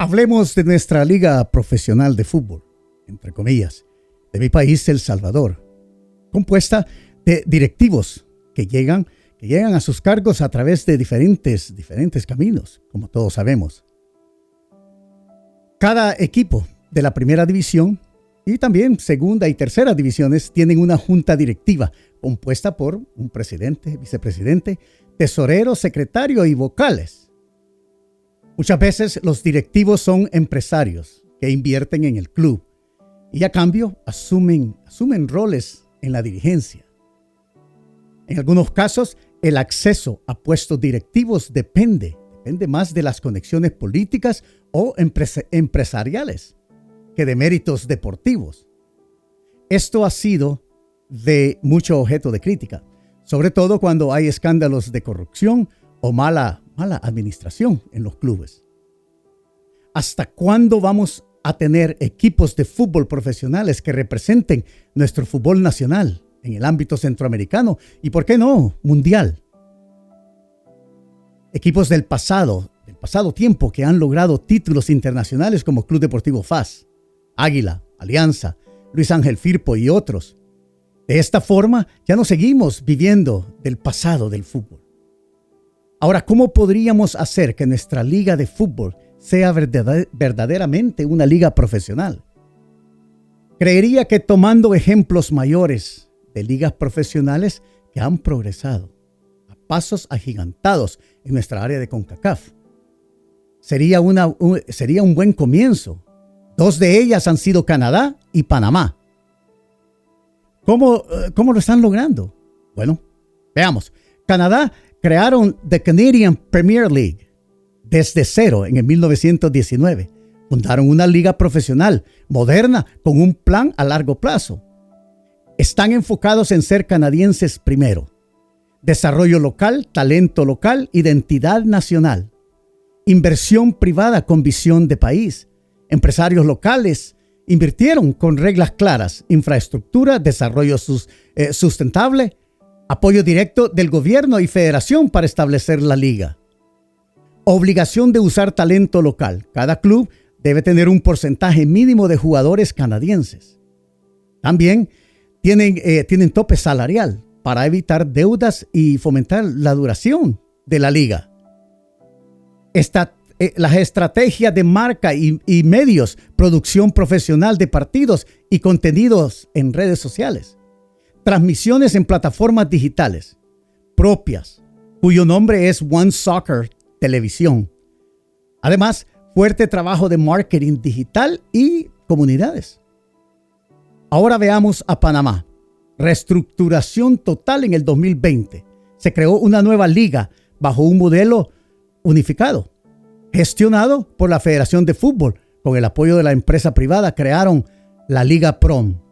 Hablemos de nuestra liga profesional de fútbol, entre comillas, de mi país, El Salvador, compuesta de directivos que llegan a sus cargos a través de diferentes caminos, como todos sabemos. Cada equipo de la primera división y también segunda y tercera divisiones tienen una junta directiva compuesta por un presidente, vicepresidente, tesorero, secretario y vocales. Muchas veces los directivos son empresarios que invierten en el club y a cambio asumen roles en la dirigencia. En algunos casos, el acceso a puestos directivos depende más de las conexiones políticas o empresariales que de méritos deportivos. Esto ha sido de mucho objeto de crítica, sobre todo cuando hay escándalos de corrupción o mala administración en los clubes. ¿Hasta cuándo vamos a tener equipos de fútbol profesionales que representen nuestro fútbol nacional en el ámbito centroamericano y, por qué no, mundial? Equipos del pasado tiempo que han logrado títulos internacionales como Club Deportivo FAS, Águila, Alianza, Luis Ángel Firpo y otros. De esta forma ya no seguimos viviendo del pasado del fútbol. Ahora, ¿cómo podríamos hacer que nuestra liga de fútbol sea verdaderamente una liga profesional? Creería que tomando ejemplos mayores de ligas profesionales que han progresado a pasos agigantados en nuestra área de CONCACAF, sería un buen comienzo. Dos de ellas han sido Canadá y Panamá. ¿Cómo lo están logrando? Bueno, veamos. Canadá crearon The Canadian Premier League desde cero en el 1919. Fundaron una liga profesional moderna con un plan a largo plazo. Están enfocados en ser canadienses primero. Desarrollo local, talento local, identidad nacional. Inversión privada con visión de país. Empresarios locales invirtieron con reglas claras, infraestructura, desarrollo sustentable, apoyo directo del gobierno y federación para establecer la liga. Obligación de usar talento local. Cada club debe tener un porcentaje mínimo de jugadores canadienses. También tienen tope salarial para evitar deudas y fomentar la duración de la liga. Las estrategias de marca y medios, producción profesional de partidos y contenidos en redes sociales. Transmisiones en plataformas digitales propias, cuyo nombre es One Soccer Televisión. Además, fuerte trabajo de marketing digital y comunidades. Ahora veamos a Panamá. Reestructuración total en el 2020. Se creó una nueva liga bajo un modelo unificado, gestionado por la Federación de Fútbol. Con el apoyo de la empresa privada crearon la Liga PROM.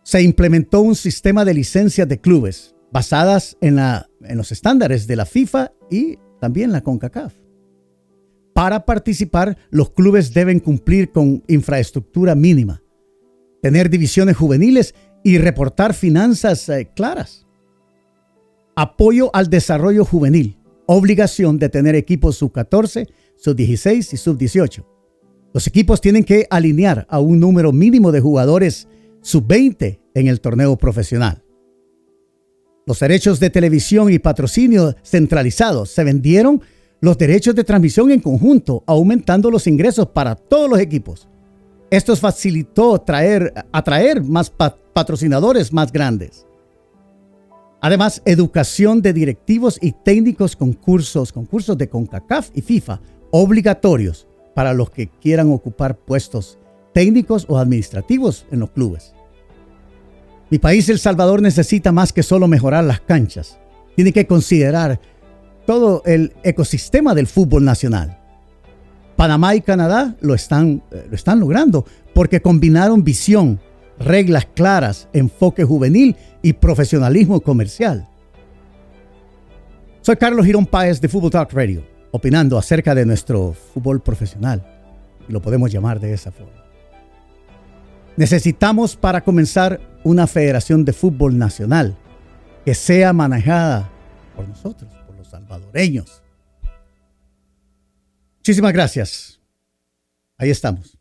Se implementó un sistema de licencias de clubes basadas en los estándares de la FIFA y también la CONCACAF. Para participar, los clubes deben cumplir con infraestructura mínima, tener divisiones juveniles y reportar finanzas claras. Apoyo al desarrollo juvenil. Obligación de tener equipos sub-14, sub-16 y sub-18. Los equipos tienen que alinear a un número mínimo de jugadores sub-20 en el torneo profesional. Los derechos de televisión y patrocinio centralizados. Se vendieron los derechos de transmisión en conjunto, aumentando los ingresos para todos los equipos. Esto facilitó atraer más patrocinadores más grandes. Además, educación de directivos y técnicos, concursos de CONCACAF y FIFA obligatorios para los que quieran ocupar puestos técnicos o administrativos en los clubes. Mi país, El Salvador, necesita más que solo mejorar las canchas. Tiene que considerar todo el ecosistema del fútbol nacional. Panamá y Canadá lo están logrando porque combinaron visión, reglas claras, enfoque juvenil y profesionalismo comercial. Soy Carlos Girón Páez de Fútbol Talk Radio, opinando acerca de nuestro fútbol profesional. Y lo podemos llamar de esa forma. Necesitamos para comenzar una federación de fútbol nacional que sea manejada por nosotros, por los salvadoreños. Muchísimas gracias. Ahí estamos.